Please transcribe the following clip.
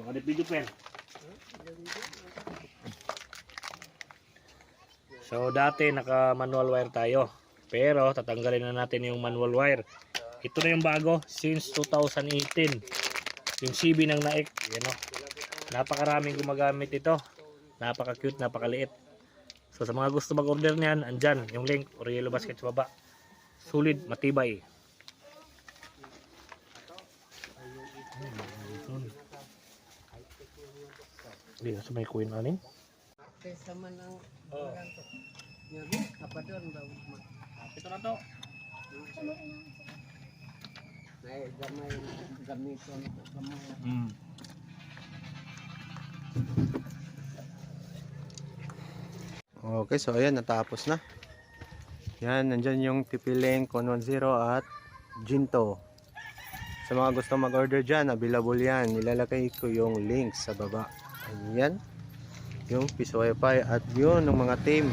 Mga video pen. So dati naka manual wire tayo. Pero tatanggalin na natin yung manual wire. Ito na yung bago since 2018. Yung CB ng Naik, yan o. Napakaraming gumagamit ito. Napaka cute, napakaliit. So sa mga gusto mag-order niyan, andyan yung link or yellow basket sa baba. Solid, matibay. Hindi na sa may queen aning. Kaysa man ang ganto. Yan, kapadon ba? Ito na to. May gamay gamiton ko gamay. Okay, so ayan, natapos na. Yan, nandyan yung Tipiling, Con 10 at Jinto. Sa mga gusto mag-order dyan, available yan. Nilalagay ko yung link sa baba. Ayan, yung Piso Wi-Fi at yun ng mga team.